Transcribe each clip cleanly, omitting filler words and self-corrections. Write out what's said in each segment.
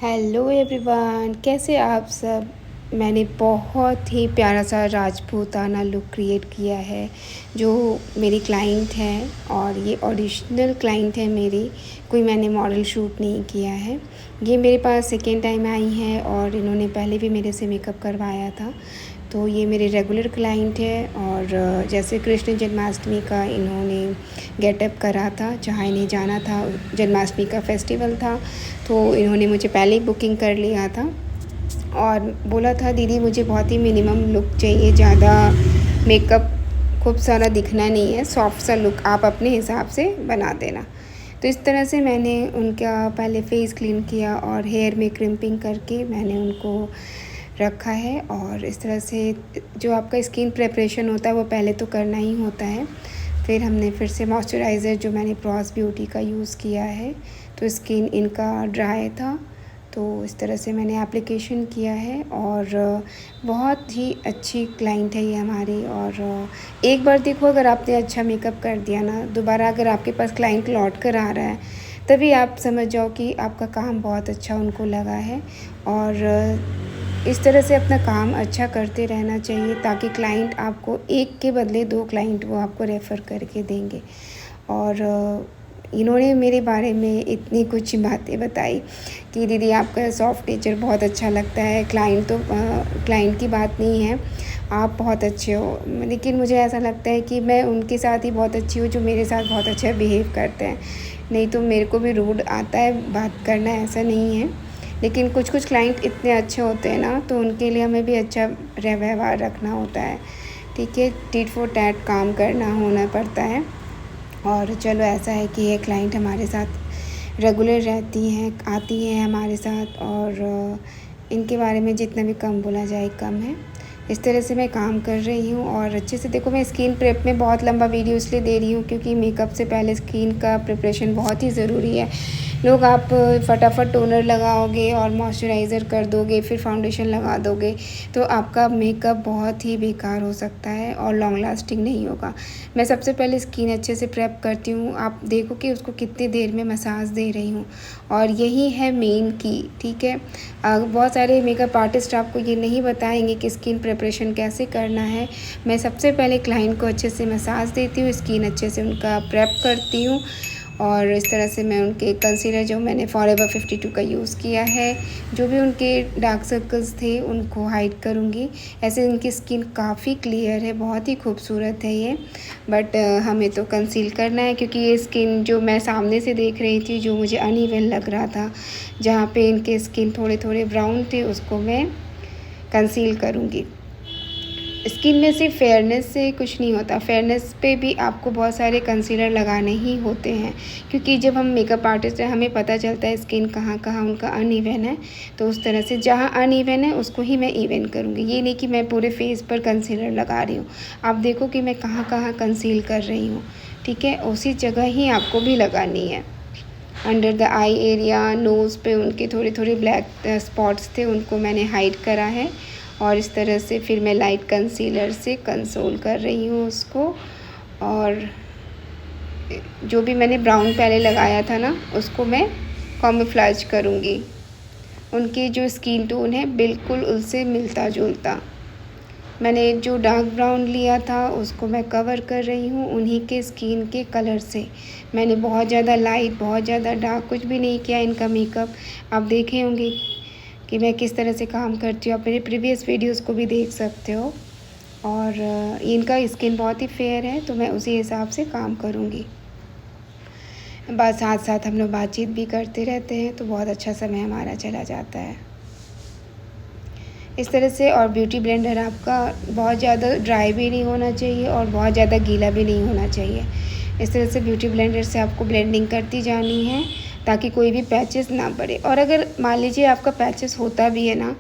Hello everyone, कैसे आप सब। मैंने बहुत ही प्यारा सा राजपूताना लुक क्रिएट किया है जो मेरी क्लाइंट है, और ये ओरिजिनल क्लाइंट है मेरी। कोई मैंने मॉडल शूट नहीं किया है। ये मेरे पास सेकेंड टाइम आई है और इन्होंने पहले भी मेरे से मेकअप करवाया था। तो ये मेरे रेगुलर क्लाइंट है। और जैसे कृष्ण जन्माष्टमी का इन्होंने गेटअप करा था, जहाँ इन्हें जाना था, जन्माष्टमी का फेस्टिवल था, तो इन्होंने मुझे पहले ही बुकिंग कर लिया था और बोला था दीदी मुझे बहुत ही मिनिमम लुक चाहिए, ज़्यादा मेकअप खूब सारा दिखना नहीं है, सॉफ्ट सा लुक आप अपने हिसाब से बना देना। तो इस तरह से मैंने उनका पहले फेस क्लीन किया और हेयर में क्रिम्पिंग करके मैंने उनको रखा है। और इस तरह से जो आपका स्किन प्रिपरेशन होता है वो पहले तो करना ही होता है। फिर हमने फिर से मॉइस्चराइज़र जो मैंने प्रॉस ब्यूटी का यूज़ किया है, तो स्किन इनका ड्राई था, तो इस तरह से मैंने एप्लीकेशन किया है। और बहुत ही अच्छी क्लाइंट है ये हमारी। और एक बार देखो, अगर आपने अच्छा मेकअप कर दिया ना, दोबारा अगर आपके पास क्लाइंट लौट कर आ रहा है, तभी आप समझ जाओ कि आपका काम बहुत अच्छा उनको लगा है। और इस तरह से अपना काम अच्छा करते रहना चाहिए, ताकि क्लाइंट आपको एक के बदले दो क्लाइंट वो आपको रेफ़र करके देंगे। और इन्होंने मेरे बारे में इतनी कुछ बातें बताई कि दीदी आपका सॉफ्ट नेचर बहुत अच्छा लगता है। क्लाइंट की बात नहीं है, आप बहुत अच्छे हो। लेकिन मुझे ऐसा लगता है कि मैं उनके साथ ही बहुत अच्छी हूँ जो मेरे साथ बहुत अच्छा बिहेव करते हैं। नहीं तो मेरे को भी रूड आता है बात करना, ऐसा नहीं है। लेकिन कुछ कुछ क्लाइंट इतने अच्छे होते हैं ना, तो उनके लिए हमें भी अच्छा व्यवहार रखना होता है। ठीक है, टिट फॉर टैट काम करना होना पड़ता है। और चलो ऐसा है कि ये क्लाइंट हमारे साथ रेगुलर रहती हैं, आती हैं हमारे साथ, और इनके बारे में जितना भी कम बोला जाए कम है। इस तरह से मैं काम कर रही हूँ। और अच्छे से देखो, मैं स्किन प्रेप में बहुत लंबा वीडियो इसलिए दे रही हूँ क्योंकि मेकअप से पहले स्किन का प्रिपरेशन बहुत ही ज़रूरी है। लोग आप फटाफट टोनर लगाओगे और मॉइस्चराइज़र कर दोगे, फिर फाउंडेशन लगा दोगे, तो आपका मेकअप बहुत ही बेकार हो सकता है और लॉन्ग लास्टिंग नहीं होगा। मैं सबसे पहले स्किन अच्छे से प्रेप करती हूँ। आप देखो कि उसको कितनी देर में मसाज दे रही हूँ, और यही है मेन की। ठीक है, बहुत सारे मेकअप आर्टिस्ट आपको ये नहीं बताएंगे कि स्किन प्रिपरेशन कैसे करना है। मैं सबसे पहले क्लाइंट को अच्छे से मसाज देती हूँ, स्किन अच्छे से उनका प्रेप करती हूँ। और इस तरह से मैं उनके कंसीलर जो मैंने फॉरएवर 52 का यूज़ किया है, जो भी उनके डार्क सर्कल्स थे उनको हाइड करूँगी। ऐसे इनकी स्किन काफ़ी क्लियर है, बहुत ही खूबसूरत है ये। बट हमें तो कंसील करना है, क्योंकि ये स्किन जो मैं सामने से देख रही थी, जो मुझे अनइवन लग रहा था, जहाँ पे इनके स्किन थोड़े थोड़े ब्राउन थे, उसको मैं कंसील करूँगी। स्किन में सिर्फ फेयरनेस से कुछ नहीं होता, फेयरनेस पे भी आपको बहुत सारे कंसीलर लगाने ही होते हैं, क्योंकि जब हम मेकअप आर्टिस्ट हैं हमें पता चलता है स्किन कहाँ कहाँ उनका अनइवन है। तो उस तरह से जहाँ अनइवन है उसको ही मैं इवन करूँगी। ये नहीं कि मैं पूरे फेस पर कंसीलर लगा रही हूँ। आप देखो कि मैं कहाँ कहाँ कंसील कर रही हूँ। ठीक है, उसी जगह ही आपको भी लगानी है। Under the eye area, nose पे उनके थोड़े थोड़े ब्लैक स्पॉट्स थे, उनको मैंने हाइड करा है। और इस तरह से फिर मैं लाइट कंसीलर से कंसोल कर रही हूँ उसको। और जो भी मैंने ब्राउन पहले लगाया था ना, उसको मैं कैमोफ्लेज करूँगी। उनकी जो स्किन टोन है बिल्कुल उससे मिलता जुलता। मैंने जो डार्क ब्राउन लिया था उसको मैं कवर कर रही हूँ उन्हीं के स्किन के कलर से। मैंने बहुत ज़्यादा लाइट, बहुत ज़्यादा डार्क कुछ भी नहीं किया इनका मेकअप। आप देखे होंगे कि मैं किस तरह से काम करती हूँ, आप मेरे प्रीवियस वीडियोस को भी देख सकते हो। और इनका स्किन बहुत ही फेयर है, तो मैं उसी हिसाब से काम करूँगी। बस साथ साथ हम लोग बातचीत भी करते रहते हैं, तो बहुत अच्छा समय हमारा चला जाता है इस तरह से। और ब्यूटी ब्लेंडर आपका बहुत ज़्यादा ड्राई भी नहीं होना चाहिए और बहुत ज़्यादा गीला भी नहीं होना चाहिए। इस तरह से ब्यूटी ब्लेंडर से आपको ब्लेंडिंग करती जानी है, ताकि कोई भी पैचेस ना पड़े। और अगर मान लीजिए आपका पैचेस होता भी है ना,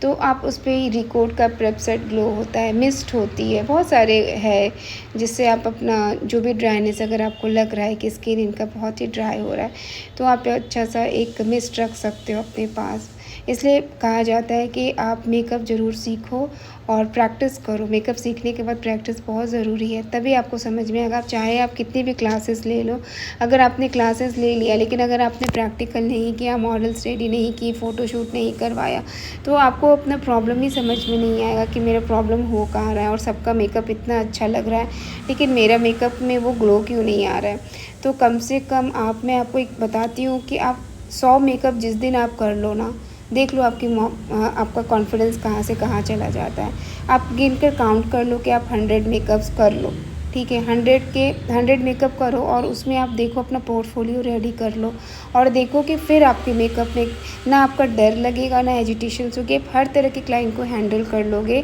तो आप उस पर रिकोड का प्रेप सेट ग्लो होता है, मिस्ट होती है, बहुत सारे है, जिससे आप अपना जो भी ड्राइनेस, अगर आपको लग रहा है कि स्किन इनका बहुत ही ड्राई हो रहा है, तो आप अच्छा सा एक मिस्ट रख सकते हो अपने पास। इसलिए कहा जाता है कि आप मेकअप ज़रूर सीखो और प्रैक्टिस करो। मेकअप सीखने के बाद प्रैक्टिस बहुत ज़रूरी है, तभी आपको समझ में आएगा। चाहे आप कितनी भी क्लासेस ले लो, अगर आपने क्लासेस ले लिया लेकिन अगर आपने प्रैक्टिकल नहीं किया, मॉडल्स रेडी नहीं की, फ़ोटोशूट नहीं करवाया, तो आपको अपना प्रॉब्लम ही समझ में नहीं आएगा कि मेरा प्रॉब्लम हो कहाँ रहा है और सबका मेकअप इतना अच्छा लग रहा है लेकिन मेरा मेकअप में वो ग्लो क्यों नहीं आ रहा है। तो कम से कम मैं आपको एक बताती हूँ कि आप 100 मेकअप जिस दिन आप कर लो ना, देख लो आपका कॉन्फिडेंस कहाँ से कहाँ चला जाता है। आप गिन कर काउंट कर लो कि आप 100 मेकअप्स कर लो, ठीक है। 100 मेकअप करो और उसमें आप देखो अपना पोर्टफोलियो रेडी कर लो और देखो कि फिर आपके मेकअप में ना आपका डर लगेगा ना एजिटेशन होगी, आप हर तरह के क्लाइंट को हैंडल कर लोगे।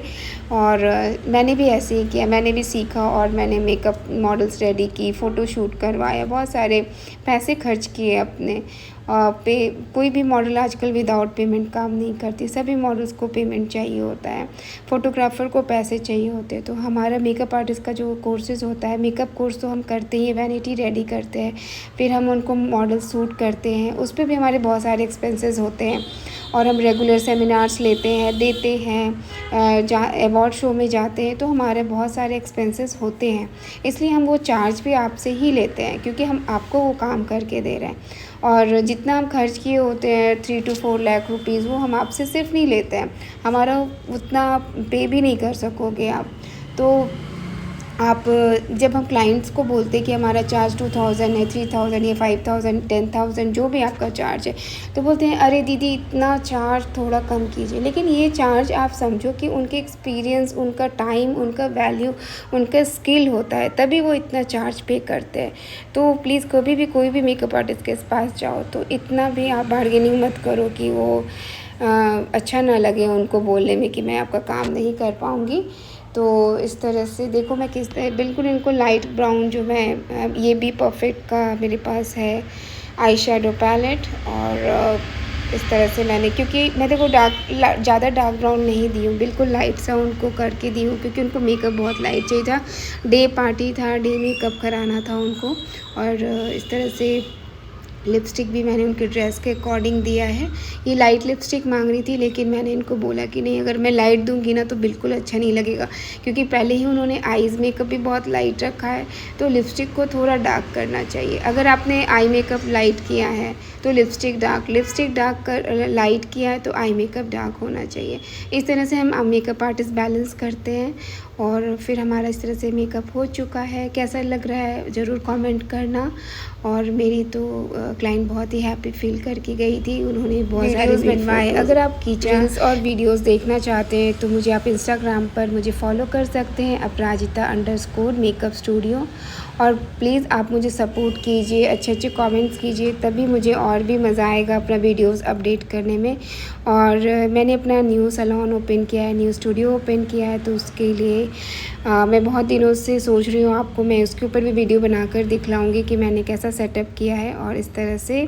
और मैंने भी ऐसे ही किया, मैंने भी सीखा और मैंने मेकअप मॉडल्स रेडी की, फ़ोटोशूट करवाया, बहुत सारे पैसे खर्च किए अपने कोई भी मॉडल आजकल विदाउट पेमेंट काम नहीं करती, सभी मॉडल्स को पेमेंट चाहिए होता है, फ़ोटोग्राफ़र को पैसे चाहिए होते हैं। तो हमारा मेकअप आर्टिस्ट का जो कोर्सेज़ होता है, मेकअप कोर्स तो हम करते ही हैं, वैनिटी रेडी करते हैं, फिर हम उनको मॉडल सूट करते हैं, उस पर भी हमारे बहुत सारे एक्सपेंसेस होते हैं। और हम रेगुलर सेमिनार्स लेते हैं, देते हैं, अवार्ड शो में जाते हैं, तो हमारे बहुत सारे एक्सपेंसेस होते हैं। इसलिए हम वो चार्ज भी आपसे ही लेते हैं क्योंकि हम आपको वो काम करके दे रहे हैं। और जितना हम खर्च किए होते हैं 3 to 4 लाख रुपीज़, वो हम आपसे सिर्फ नहीं लेते हैं, हमारा उतना पे भी नहीं कर सकोगे आप। तो आप जब हम क्लाइंट्स को बोलते हैं कि हमारा चार्ज 2000 है, 3000 या 5000, 10000 जो भी आपका चार्ज है, तो बोलते हैं अरे दीदी इतना चार्ज थोड़ा कम कीजिए। लेकिन ये चार्ज आप समझो कि उनके एक्सपीरियंस, उनका टाइम, उनका वैल्यू, उनका स्किल होता है, तभी वो इतना चार्ज पे करते हैं। तो प्लीज़ कभी भी कोई भी मेकअप आर्टिस्ट के पास जाओ तो इतना भी आप बार्गेनिंग मत करो कि वो अच्छा ना लगे उनको बोलने में कि मैं आपका काम नहीं कर पाऊँगी। तो इस तरह से देखो मैं किस तरह बिल्कुल इनको लाइट ब्राउन जो मैं ये भी परफेक्ट का मेरे पास है आई शेडो पैलेट। और इस तरह से मैंने, क्योंकि मैं देखो ज़्यादा डार्क ब्राउन नहीं दी हूँ, बिल्कुल लाइट सा उनको करके दी हूँ क्योंकि उनको मेकअप बहुत लाइट चाहिए था, डे पार्टी था, डे मेकअप कराना था उनको। और इस तरह से लिपस्टिक भी मैंने उनके ड्रेस के अकॉर्डिंग दिया है। ये लाइट लिपस्टिक मांग रही थी लेकिन मैंने इनको बोला कि नहीं, अगर मैं लाइट दूंगी ना तो बिल्कुल अच्छा नहीं लगेगा, क्योंकि पहले ही उन्होंने आईज़ मेकअप भी बहुत लाइट रखा है, तो लिपस्टिक को थोड़ा डार्क करना चाहिए। अगर आपने आई मेकअप लाइट किया है तो लिपस्टिक डार्क कर लाइट किया है तो आई मेकअप डार्क होना चाहिए। इस तरह से हम मेकअप आर्टिस्ट बैलेंस करते हैं। और फिर हमारा इस तरह से मेकअप हो चुका है। कैसा लग रहा है ज़रूर कमेंट करना। और मेरी तो क्लाइंट बहुत ही हैप्पी फील करके गई थी, उन्होंने बहुत सारे बनवाए। अगर आप किचन्स और वीडियोस देखना चाहते हैं तो मुझे आप इंस्टाग्राम पर मुझे फॉलो कर सकते हैं, अपराजिता_मेकअप स्टूडियो। और प्लीज़ आप मुझे सपोर्ट कीजिए, अच्छे अच्छे कमेंट्स कीजिए, तभी मुझे और भी मज़ा आएगा अपना वीडियोस अपडेट करने में। और मैंने अपना न्यू सैलून ओपन किया है, न्यू स्टूडियो ओपन किया है, तो उसके लिए मैं बहुत दिनों से सोच रही हूँ, आपको मैं उसके ऊपर भी वीडियो बनाकर दिखलाऊँगी कि मैंने कैसा सेटअप किया है। और इस तरह से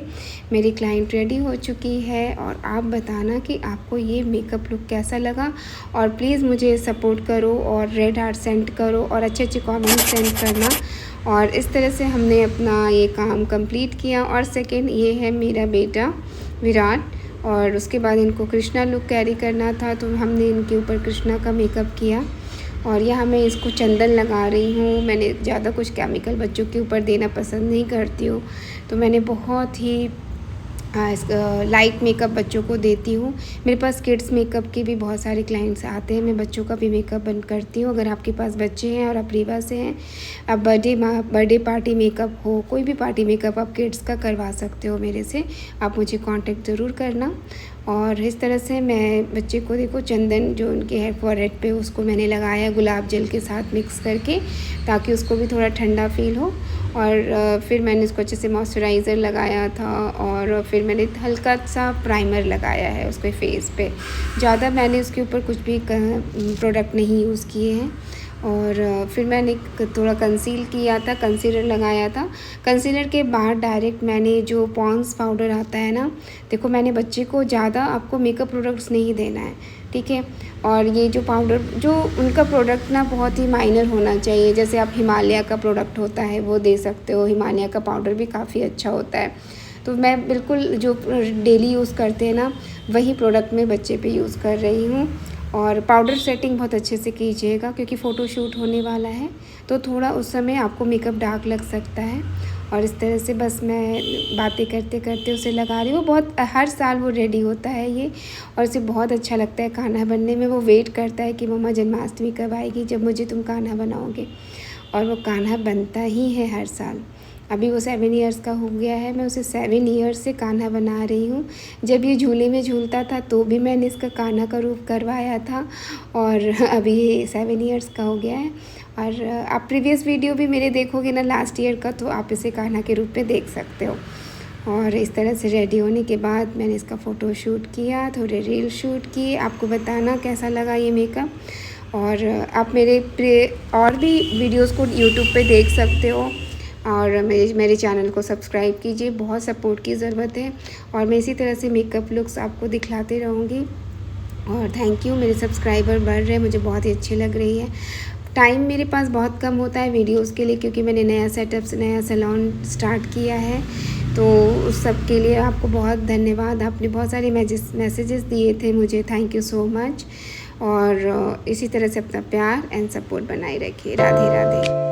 मेरी क्लाइंट रेडी हो चुकी है। और आप बताना कि आपको ये मेकअप लुक कैसा लगा, और प्लीज़ मुझे सपोर्ट करो और रेड हार्ट सेंड करो और अच्छे अच्छे कमेंट सेंड करना। और इस तरह से हमने अपना ये काम कंप्लीट किया। और सेकंड ये है मेरा बेटा विराट, और उसके बाद इनको कृष्णा लुक कैरी करना था तो हमने इनके ऊपर कृष्णा का मेकअप किया। और यहाँ मैं इसको चंदन लगा रही हूँ। मैंने ज़्यादा कुछ केमिकल बच्चों के ऊपर देना पसंद नहीं करती हूँ, तो मैंने बहुत ही लाइट मेकअप बच्चों को देती हूँ। मेरे पास किड्स मेकअप के भी बहुत सारे क्लाइंट्स आते हैं, मैं बच्चों का भी मेकअप बंद करती हूँ। अगर आपके पास बच्चे हैं और आप रीवा से हैं, आप बर्थडे पार्टी मेकअप हो, कोई भी पार्टी मेकअप आप किड्स का करवा सकते हो मेरे से, आप मुझे कांटेक्ट ज़रूर करना। और इस तरह से मैं बच्चे को देखो चंदन जो उनके हेयर फॉरहेड पे उसको मैंने लगाया गुलाब जल के साथ मिक्स करके, ताकि उसको भी थोड़ा ठंडा फील हो। और फिर मैंने इसको अच्छे से मॉइस्चराइज़र लगाया था, और फिर मैंने हल्का सा प्राइमर लगाया है उसके फेस पे। ज़्यादा मैंने उसके ऊपर कुछ भी प्रोडक्ट नहीं यूज़ किए हैं। और फिर मैंने थोड़ा कंसील किया था, कंसीलर लगाया था। कंसीलर के बाद डायरेक्ट मैंने जो पॉन्ड्स पाउडर आता है ना, देखो मैंने बच्चे को ज़्यादा आपको मेकअप प्रोडक्ट्स नहीं देना है, ठीक है। और ये जो पाउडर जो उनका प्रोडक्ट ना बहुत ही माइनर होना चाहिए, जैसे आप हिमालय का प्रोडक्ट होता है वो दे सकते हो, हिमालय का पाउडर भी काफ़ी अच्छा होता है। तो मैं बिल्कुल जो डेली यूज़ करते हैं ना वही प्रोडक्ट मैं बच्चे पे यूज़ कर रही हूँ। और पाउडर सेटिंग बहुत अच्छे से कीजिएगा क्योंकि फ़ोटो शूट होने वाला है, तो थोड़ा उस समय आपको मेकअप डार्क लग सकता है। और इस तरह से बस मैं बातें करते करते उसे लगा रही हूँ। बहुत हर साल वो रेडी होता है ये, और उसे बहुत अच्छा लगता है कान्हा बनने में। वो वेट करता है कि मम्मा जन्माष्टमी कब आएगी जब मुझे तुम कान्हा बनाओगे, और वो कान्हा बनता ही है हर साल। अभी वो 7 इयर्स का हो गया है, मैं उसे 7 इयर्स से कान्हा बना रही हूँ। जब ये झूले में झूलता था तो भी मैंने इसका कान्हा का रूप करवाया था, और अभी ये 7 इयर्स का हो गया है। और आप प्रीवियस वीडियो भी मेरे देखोगे ना लास्ट ईयर का, तो आप इसे कान्हा के रूप में देख सकते हो। और इस तरह से रेडी होने के बाद मैंने इसका फ़ोटो शूट किया, थोड़े रील शूट किए। आपको बताना कैसा लगा ये मेकअप। और आप मेरे और भी वीडियोस को यूट्यूब पे देख सकते हो, और मेरे चैनल को सब्सक्राइब कीजिए। बहुत सपोर्ट की ज़रूरत है, और मैं इसी तरह से मेकअप लुक्स आपको दिखलाते रहूँगी। और थैंक यू, मेरे सब्सक्राइबर बढ़ रहे हैं, मुझे बहुत ही अच्छी लग रही है। टाइम मेरे पास बहुत कम होता है वीडियोस के लिए, क्योंकि मैंने नया सेटअप नया सैलून स्टार्ट किया है। तो उस सब के लिए आपको बहुत धन्यवाद। आपने बहुत सारे मैसेजेस दिए थे मुझे, थैंक यू सो मच। और इसी तरह से अपना प्यार एंड सपोर्ट बनाए रखिए। राधे राधे।